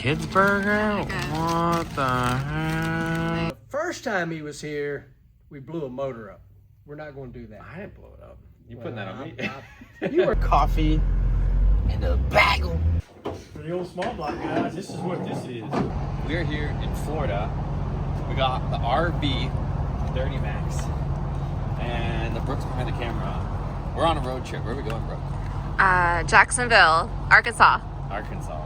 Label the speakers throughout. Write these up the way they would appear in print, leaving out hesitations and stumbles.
Speaker 1: kids burger? What the heck?
Speaker 2: The first time he was here, we blew a motor up. We're not going to do that.
Speaker 1: I didn't blow it up. You putting that on me?
Speaker 2: You were
Speaker 1: Coffee and a bagel.
Speaker 3: For the old small block guys, this is what this is.
Speaker 1: We're here in Florida. We got the RV 30 Max and the Brooks behind the camera. We're on a road trip. Where are we going, Brooke?
Speaker 4: Jacksonville, Arkansas.
Speaker 1: Arkansas.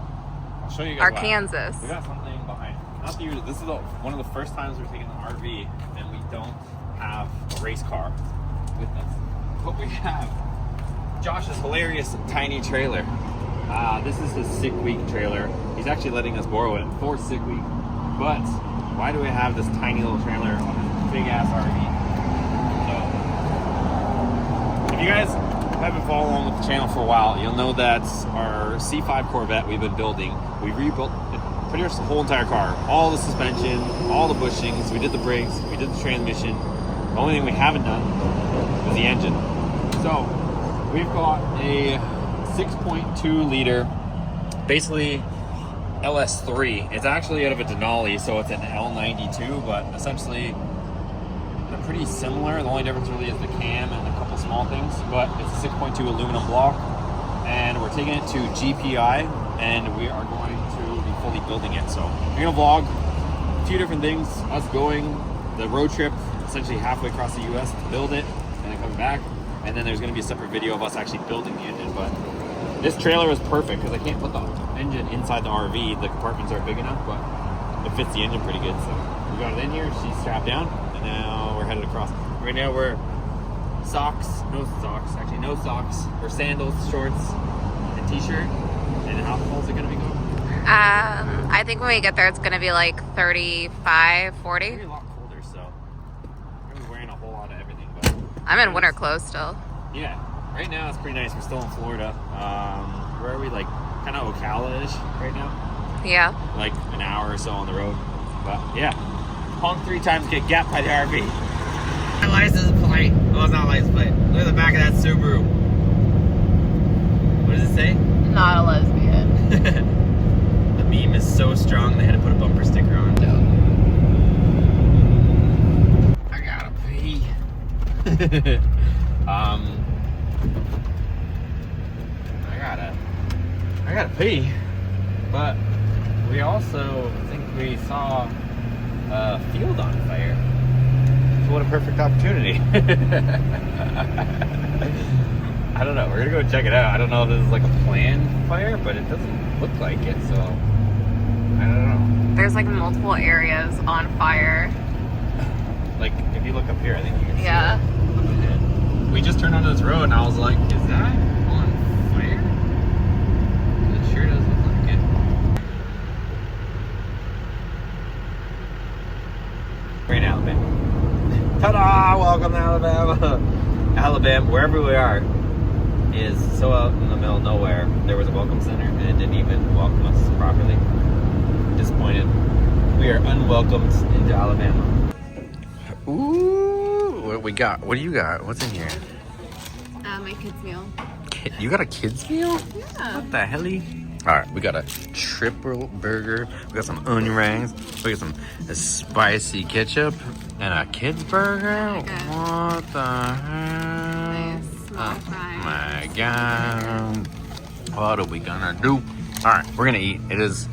Speaker 1: I'll show you guys.
Speaker 4: Arkansas.
Speaker 1: We got something behind. Not the usual. This is one of the first times we're taking an RV and we don't have a race car with us. But we have Josh's hilarious tiny trailer. This is his sick week trailer. He's actually letting us borrow it for sick week. But why do we have this tiny little trailer on this big ass RV? So, if you guys have been following along with the channel for a while, you'll know that our C5 Corvette we've been building, we rebuilt pretty much the whole entire car. All the suspension, all the bushings, we did the brakes, we did the transmission. The only thing we haven't done is the engine. So, we've got a 6.2 liter, basically LS3. It's actually out of a Denali, so it's an L92, but essentially they're pretty similar. The only difference really is the cam and a couple small things, but it's a 6.2 aluminum block, and we're taking it to GPI, and we are going to be fully building it. So we're gonna vlog a few different things, us going the road trip, essentially halfway across the US to build it, and then coming back, and then there's gonna be a separate video of us actually building the engine. But this trailer is perfect because I can't put the engine inside the RV. The compartments aren't big enough, but it fits the engine pretty good. So we got it in here, she's strapped down, and now we're headed across. Right now we're no socks, no socks, or sandals, shorts, and t-shirt. And how cold is it gonna be going?
Speaker 4: I think when we get there, it's gonna be like 35, 40.
Speaker 1: It's gonna be a lot colder, so we're gonna be wearing a whole lot of everything. But
Speaker 4: I'm in winter clothes still.
Speaker 1: yeah, right now it's pretty nice. We're still in Florida. Where are we? Like kind of Ocala-ish right now.
Speaker 4: Yeah.
Speaker 1: Like an hour or so on the road. But yeah, honk 3 times, get gapped by the RV. My license plate. Oh, it's not license plate. Look at the back of that Subaru. What does it say?
Speaker 4: Not a lesbian.
Speaker 1: The meme is so strong they had to put a bumper sticker on. I gotta pee. I gotta pee. But we also think we saw a field on fire. So what a perfect opportunity. I don't know. We're gonna go check it out. I don't know if this is like a planned fire, but it doesn't look like it, so I don't know.
Speaker 4: There's like multiple areas on fire.
Speaker 1: Like if you look up here, I think you can see
Speaker 4: Yeah.
Speaker 1: it up ahead. We just turned onto this road and I was like, is that on fire? It sure does look like it. We're in Alabama. Ta-da! Welcome to Alabama. Alabama, wherever we are, is so out in the middle of nowhere. There was a welcome center and it didn't even welcome us properly. Disappointed. We are unwelcomed into Alabama. Ooh, what we got? What do you got? What's in here?
Speaker 4: My kids' meal.
Speaker 1: You got a kids meal?
Speaker 4: Yeah.
Speaker 1: What the helly? All right, we got a triple burger. We got some onion rings. We got some spicy ketchup and a kids burger. What the heck?
Speaker 4: Small fries.
Speaker 1: My God. What are we gonna do? All right, we're gonna eat. It is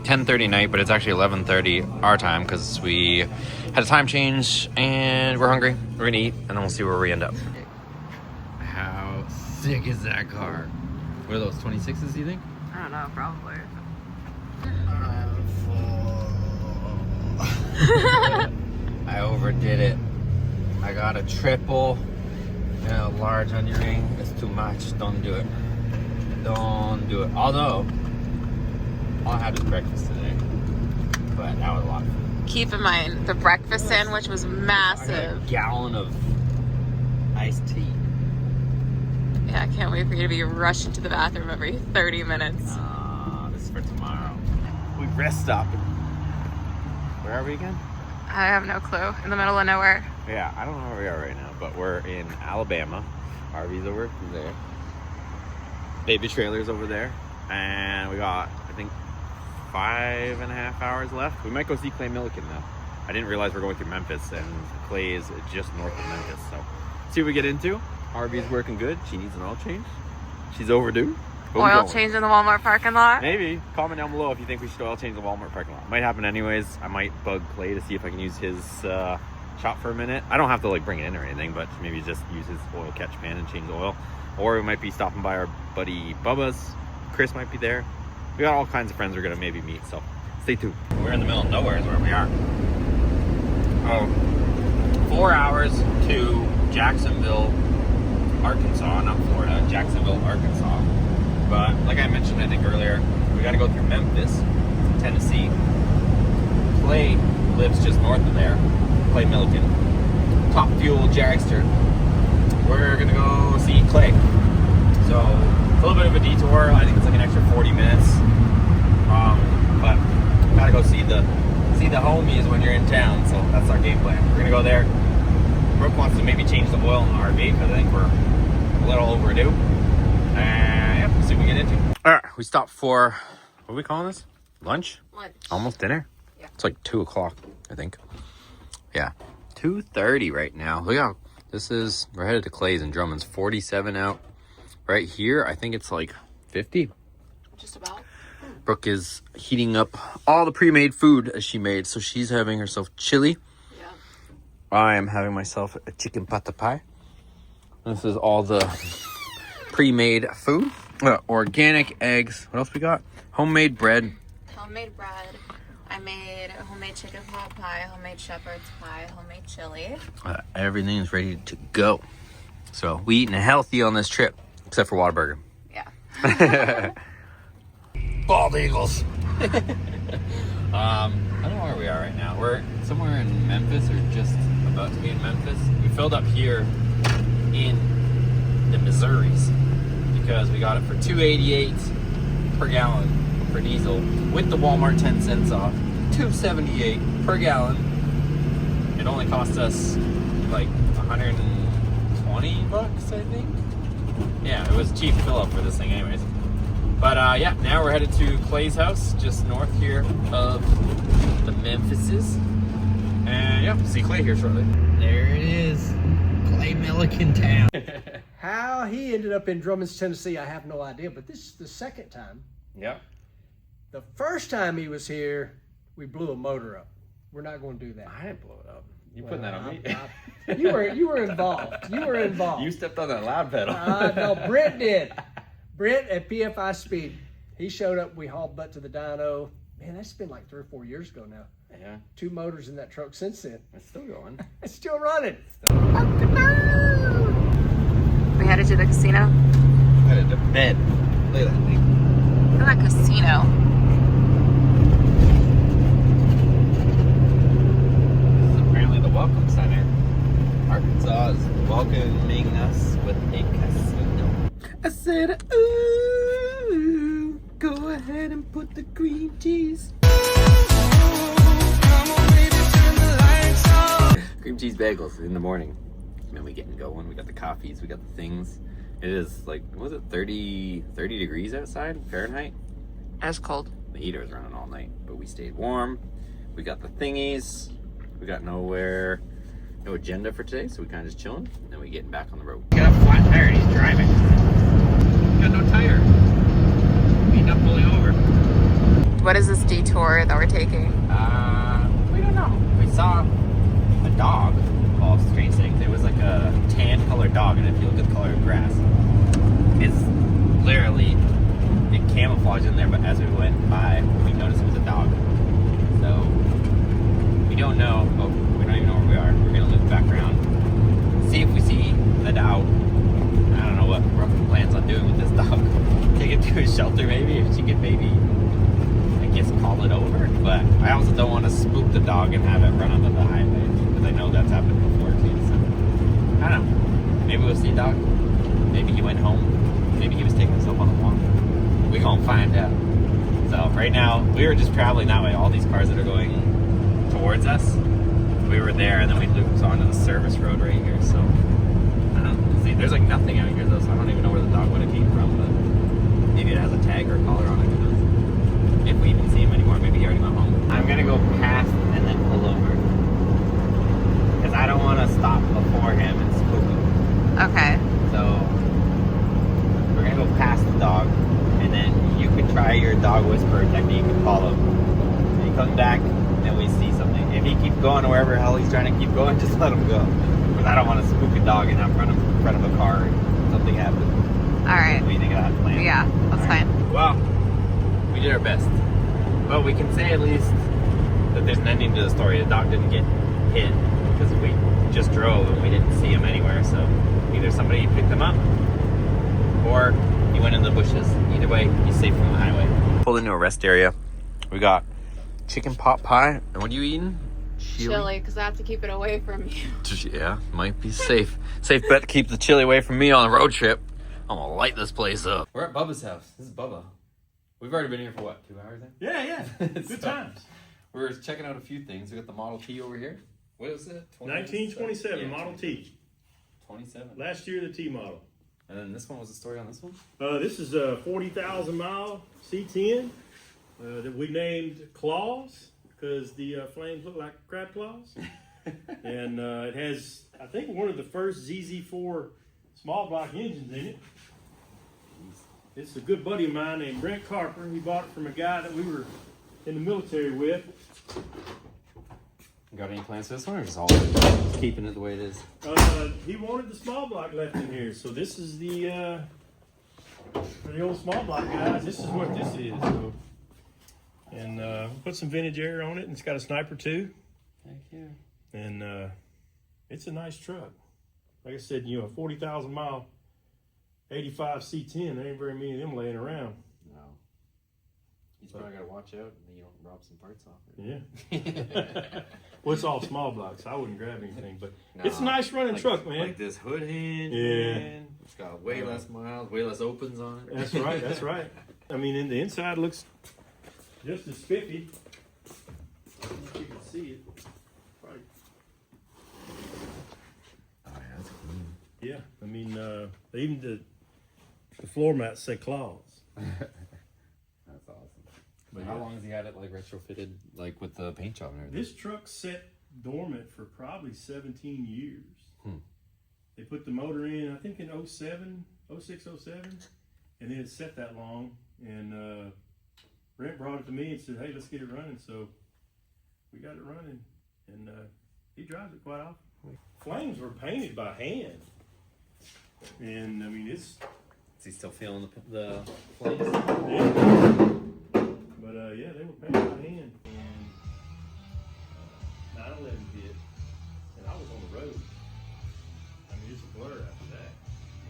Speaker 1: 10:30 night, but it's actually 11:30 our time because we had a time change and we're hungry. We're gonna eat and then we'll see where we end up. How sick is that car? What are those, 26s, you think?
Speaker 4: I don't know, probably.
Speaker 1: I overdid it. I got a triple and a large onion ring. It's too much. Don't do it. Don't do it. Although, all I had was breakfast today. But that was a lot of food.
Speaker 4: Keep in mind, the breakfast sandwich was
Speaker 1: I got
Speaker 4: massive.
Speaker 1: a gallon of iced tea.
Speaker 4: Yeah, I can't wait for you to be rushing to the bathroom every 30 minutes.
Speaker 1: This is for tomorrow. We rest stopping. Where are we again?
Speaker 4: I have no clue. In the middle of nowhere.
Speaker 1: Yeah, I don't know where we are right now, but we're in Alabama. RV's over there. Baby trailer's over there. And we got, I think, 5.5 hours left. We might go see Clay Millican though. I didn't realize we're going through Memphis, and Clay is just north of Memphis. So see what we get into. RV's working good. She needs an oil change. She's overdue. But we're
Speaker 4: Oil
Speaker 1: going.
Speaker 4: change in the Walmart parking lot?
Speaker 1: Maybe. Comment down below if you think we should oil change the Walmart parking lot. Might happen anyways. I might bug Clay to see if I can use his shop for a minute. I don't have to like bring it in or anything, but maybe just use his oil catch pan and change the oil. Or we might be stopping by our buddy Bubba's. Chris might be there. We got all kinds of friends we're gonna maybe meet, so stay tuned. We're in the middle of nowhere is where we are. 4 hours to Jacksonville, Arkansas, not Florida, Jacksonville, Arkansas. But like I mentioned, I think earlier, we got to go through Memphis, Tennessee. Clay lives just north of there. Clay Millican, Top Fuel Dragster. We're gonna go see Clay. So it's a little bit of a detour. I think it's like an extra 40 minutes. But gotta go see the homies when you're in town. So that's our game plan. We're gonna go there. Brooke wants to maybe change the oil in the RV because I think we're a little overdue. And yeah, see what we get into. All right, we stopped for, what are we calling this? Lunch?
Speaker 4: Lunch.
Speaker 1: Almost dinner?
Speaker 4: Yeah.
Speaker 1: It's like 2 o'clock, I think. Yeah, 2:30 right now. Look how this is. We're headed to Clay's and Drummond's. 47 out. Right here, I think it's like 50.
Speaker 4: Just about.
Speaker 1: Brooke is heating up all the pre-made food as she made. So she's having herself chili.
Speaker 4: Yeah.
Speaker 1: I am having myself a chicken pata pie. This is all the pre-made food. Organic eggs. What else we got? Homemade bread.
Speaker 4: Homemade bread. I made a homemade chicken pot pie, homemade shepherd's pie, homemade chili.
Speaker 1: Everything is ready to go. So we eating healthy on this trip, except for Whataburger.
Speaker 4: Yeah.
Speaker 1: Bald Eagles. I don't know where we are right now. We're somewhere in Memphis, or just about to be in Memphis. We filled up here in the Missouris because we got it for $2.88 per gallon for diesel with the Walmart 10 cents off. $2.78 per gallon. It only cost us like 120 bucks, I think. Yeah, it was cheap fill up for this thing anyways. But yeah, now we're headed to Clay's house, just north here of the Memphises. And yeah, we'll see Clay here shortly. There it is, Clay Millican town.
Speaker 2: How he ended up in Drummond's, Tennessee, I have no idea, but this is the second time.
Speaker 1: Yep.
Speaker 2: The first time he was here, we blew a motor up. We're not going to do that.
Speaker 1: I didn't blow it up. You putting that on me?
Speaker 2: You were involved. You were involved.
Speaker 1: You stepped on that loud pedal.
Speaker 2: No, Brent did. Brent at PFI Speed. He showed up. We hauled butt to the dyno. Man, that's been like 3 or 4 years ago now.
Speaker 1: Yeah.
Speaker 2: 2 motors in that truck since then.
Speaker 1: It's still going.
Speaker 2: It's still running.
Speaker 4: We headed to the casino.
Speaker 1: Headed to bed. Look at that thing.
Speaker 4: Look at that casino.
Speaker 1: This is apparently the Welcome Center. Arkansas is welcoming us with a casino. I said, ooh, go ahead and put the cream cheese. Cream cheese bagels in the morning. And then we getting going. We got the coffees, we got the things. It is like, what was it, 30 degrees outside Fahrenheit?
Speaker 4: That's cold.
Speaker 1: The heater was running all night, but we stayed warm. We got the thingies. We got no agenda for today, so we kind of just chilling. And then we getting back on the road. Got a flat tire and he's driving. Got no tire. Beating up pulling over.
Speaker 4: What is this detour that we're taking?
Speaker 1: We don't know. We saw a dog. All strange things. It was like a tan colored dog, and if you look at the color of grass, it's literally it camouflaged in there. But as we went by, we noticed it was a dog. So we don't know. Oh, we don't even know where we are. We're gonna loop back around, see if we see the dog. I don't know what Brooke plans on doing with this dog. Take it to a shelter maybe, if she could maybe, I guess, call it over. But I also don't want to spook the dog and have it run onto the highway, because I know that's happened before too. So I don't know. Maybe we'll see dog. Maybe he went home. Maybe he was taking himself on a walk. We gonna find out. So right now we were just traveling that way. All these cars that are going towards us, we were there, and then we looped onto the service road right here. So I don't know. See, there's like nothing out here though, so I don't even know where the dog would have came from. But maybe it has a tag or a collar on it. Who knows? If we even see him anymore.
Speaker 5: for a technique and follow. And he comes back, and we see something. If he keeps going to wherever the hell he's trying to keep going, just let him go. Because I don't want to spook a dog and have front of a car and something happens.
Speaker 4: All right.
Speaker 5: What do you think of that plan?
Speaker 4: Yeah, that's fine.
Speaker 1: Well, we did our best. But we can say at least that there's an ending to the story. The dog didn't get hit because we just drove and we didn't see him anywhere. So either somebody picked him up or he went in the bushes. Either way, he's safe from the highway. Pulled into a rest area. We got chicken pot pie. And what are you eating?
Speaker 4: Chili, because I have to keep it away from you.
Speaker 1: Yeah, might be safe. Safe bet to keep the chili away from me on the road trip. I'm gonna light this place up. We're at Bubba's house. This is Bubba. We've already been here for what, 2 hours then?
Speaker 3: Yeah. Good times.
Speaker 1: We're checking out a few things. We got the Model T over here. What is it?
Speaker 3: 1927
Speaker 1: Yeah,
Speaker 3: Model T.
Speaker 1: 27.
Speaker 3: Last year, the T model.
Speaker 1: And then this one was the story on this one?
Speaker 3: This is a 40,000 mile C10 that we named Claws because the flames look like crab claws. And it has, I think, one of the first ZZ4 small block engines in it. It's a good buddy of mine named Brent Carper. He bought it from a guy that we were in the military with.
Speaker 1: Got any plans for this one or just all keeping it the way it is?
Speaker 3: He wanted the small block left in here, so this is the for the old small block guys. This is what this is. So. And put some vintage air on it, and it's got a sniper too.
Speaker 1: Heck yeah.
Speaker 3: And it's a nice truck. Like I said, you know, a 40,000 mile 85 C10. There ain't very many of them laying around.
Speaker 1: No. He's probably got to watch out and you don't rob some parts off it.
Speaker 3: Yeah. Well, it's all small blocks. I wouldn't grab anything, but it's a nice running truck, man.
Speaker 1: Like this hood hinge,
Speaker 3: Yeah.
Speaker 1: man. It's got way less miles, way less opens on it.
Speaker 3: That's right. That's right. I mean, in the inside looks just as spiffy. I don't know if you can see it. Probably.
Speaker 1: Oh, yeah, that's clean.
Speaker 3: Yeah. I mean, even the floor mats say Claws.
Speaker 1: That's awesome. But how long has he had it like retrofitted, like with the paint job and everything?
Speaker 3: This truck sat dormant for probably 17 years. They put the motor in, I think in 07, 06, 07, and then it sat that long. And Brent brought it to me and said, hey, let's get it running. So we got it running, and he drives it quite often. Flames were painted by hand. And I mean, it's.
Speaker 1: Is he still feeling the flames?
Speaker 3: Yeah. But yeah, they were painted by hand. And 9/11 hit, and I was on the road. I mean, it's a blur after that.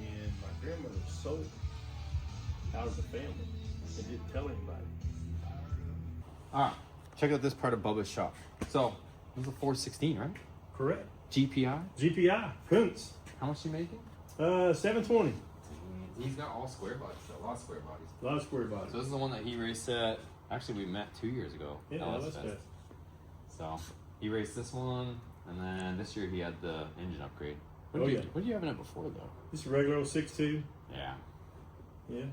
Speaker 3: And my grandmother sold it out of the family and didn't tell anybody.
Speaker 1: All right, check out this part of Bubba's shop. So, this is a 416, right?
Speaker 3: Correct.
Speaker 1: GPI.
Speaker 3: GPI, Kuntz,
Speaker 1: How much you making?
Speaker 3: 720.
Speaker 1: He's got all square bodies, a lot of square bodies.
Speaker 3: A lot of square bodies.
Speaker 1: So this is the one that he raced at. Actually, we met 2 years ago.
Speaker 3: Yeah,
Speaker 1: LS
Speaker 3: that's
Speaker 1: Fest.
Speaker 3: fast.
Speaker 1: So he raced this one, and then this year he had the engine upgrade. What
Speaker 3: Oh,
Speaker 1: did
Speaker 3: yeah.
Speaker 1: What did you have in it before though?
Speaker 3: This is a regular 6.2.
Speaker 1: Yeah.
Speaker 3: Yeah.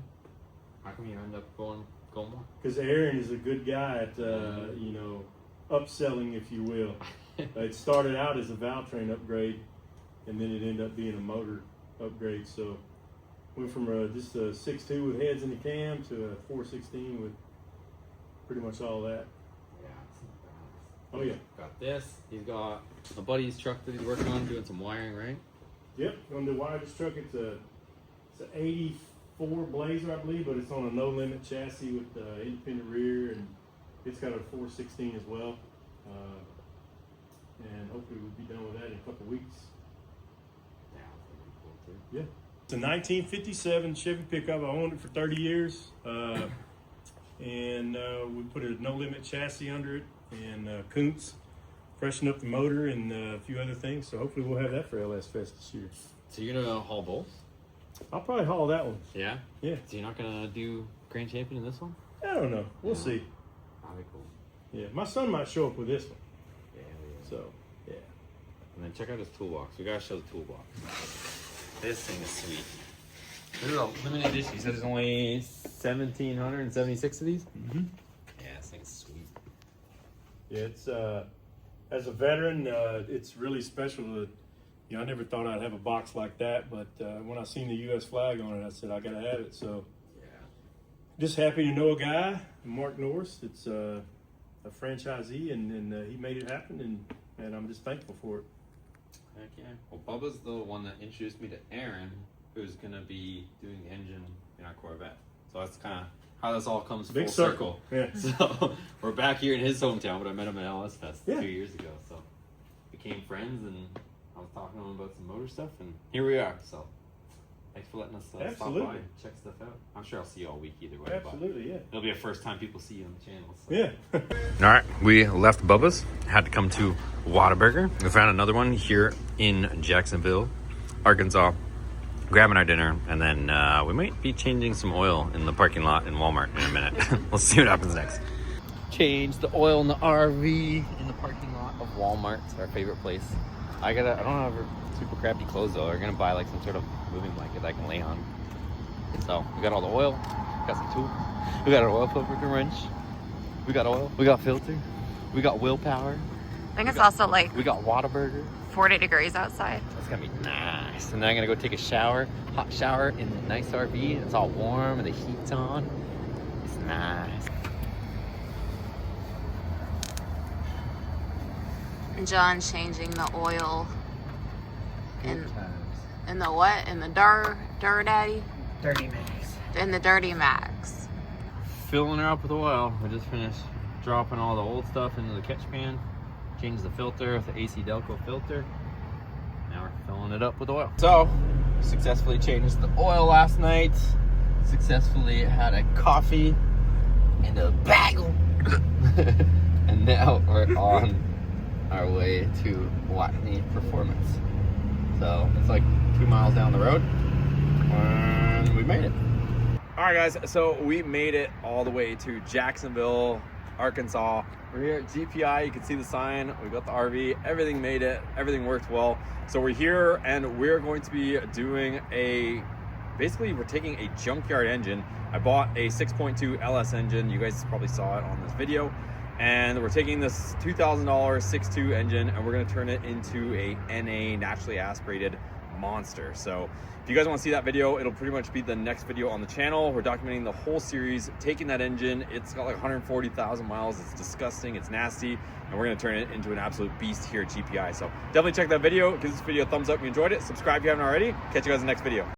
Speaker 1: How come you end up going more?
Speaker 3: Because Aaron is a good guy at, you know, upselling, if you will. It started out as a valve train upgrade, and then it ended up being a motor upgrade. So went from just a 6.2 with heads in the cam to a 416 with pretty much all that.
Speaker 1: Yeah.
Speaker 3: Oh yeah.
Speaker 1: Got this. He's got a buddy's truck that he's working on, doing some wiring, right?
Speaker 3: Yep. On the wire this truck, it's an 84 Blazer, I believe, but it's on a no limit chassis with independent rear, and it's got a 416 as well. And hopefully we'll be done with that in a couple weeks.
Speaker 1: Yeah. That's pretty cool too.
Speaker 3: Yeah. It's a 1957 Chevy pickup. I owned it for 30 years. And we put a no limit chassis under it, and Kuntz, freshen up the motor and a few other things. So hopefully we'll have that for LS Fest this year.
Speaker 1: So you're gonna haul both?
Speaker 3: I'll probably haul that one.
Speaker 1: Yeah.
Speaker 3: Yeah.
Speaker 1: So you're not gonna do Grand Champion in this one?
Speaker 3: I don't know. We'll see.
Speaker 1: That'd be cool.
Speaker 3: Yeah. My son might show up with this one.
Speaker 1: Yeah.
Speaker 3: So, yeah.
Speaker 1: And then check out his toolbox. We gotta show the toolbox. This thing is sweet. This is a limited edition. He said there's only 1,776 of these.
Speaker 3: Mm-hmm.
Speaker 1: Yeah, this thing's sweet.
Speaker 3: Yeah, it's as a veteran, it's really special to, you know, I never thought I'd have a box like that, but when I seen the U.S. flag on it, I said I gotta have it. So
Speaker 1: Yeah.
Speaker 3: Just happy to know a guy, Mark Norris, that's a franchisee, and he made it happen, and I'm just thankful for it.
Speaker 1: Heck yeah. Well, Bubba's the one that introduced me to Aaron, who's going to be doing the engine in our Corvette. So that's kind of how this all comes
Speaker 3: Big
Speaker 1: full
Speaker 3: circle.
Speaker 1: circle.
Speaker 3: Yeah.
Speaker 1: So we're back here in his hometown, but I met him at LS Fest
Speaker 3: Yeah.
Speaker 1: 2 years ago. So became friends, and I was talking to him about some motor stuff, and here we are. So thanks for letting us stop
Speaker 3: Absolutely.
Speaker 1: by and check stuff out. I'm sure I'll see you all week either way.
Speaker 3: Absolutely, yeah.
Speaker 1: It'll be a first time people see you on the channel. So.
Speaker 3: Yeah.
Speaker 1: All right, we left Bubba's, had to come to Whataburger. We found another one here in Jacksonville, Arkansas, grabbing our dinner, and then we might be changing some oil in the parking lot in Walmart in a minute. We'll see what happens next. Change the oil in the RV in the parking lot of Walmart. It's our favorite place. I don't have super crappy clothes though. We're gonna buy like some sort of moving blanket that I can lay on. So we got all the oil, got some tools, we got our oil filter wrench, we got oil, we got filter, we got willpower.
Speaker 4: I think it's also like
Speaker 1: We got Whataburger.
Speaker 4: 40 degrees outside.
Speaker 1: That's gonna be nice. And then I'm gonna go take a shower, hot shower in the nice RV. It's all warm and the heat's on. It's nice.
Speaker 4: John changing the oil in the what? In the Daddy?
Speaker 2: Dirty Max.
Speaker 4: In the Dirty Max.
Speaker 1: Filling her up with oil. We just finished dropping all the old stuff into the catch pan. Changed the filter with the AC Delco filter. Now we're filling it up with oil. So, successfully changed the oil last night. Successfully had a coffee and a bagel. And now we're on our way to Watney Performance. So, it's like 2 miles down the road. And we made it. All right, guys, so we made it all the way to Jacksonville, Arkansas. We're here at GPI. You can see the sign. We got the RV. Everything made it. Everything worked well. So we're here, and we're going to be doing basically we're taking a junkyard engine. I bought a 6.2 LS engine. You guys probably saw it on this video. And we're taking this $2,000 6.2 engine, and we're going to turn it into a NA naturally aspirated monster. So if you guys want to see that video, it'll pretty much be the next video on the channel. We're documenting the whole series, taking that engine. It's got like 140,000 miles. It's disgusting. It's nasty. And we're going to turn it into an absolute beast here at GPI. So definitely check that video. Give this video a thumbs up if you enjoyed it. Subscribe if you haven't already. Catch you guys in the next video.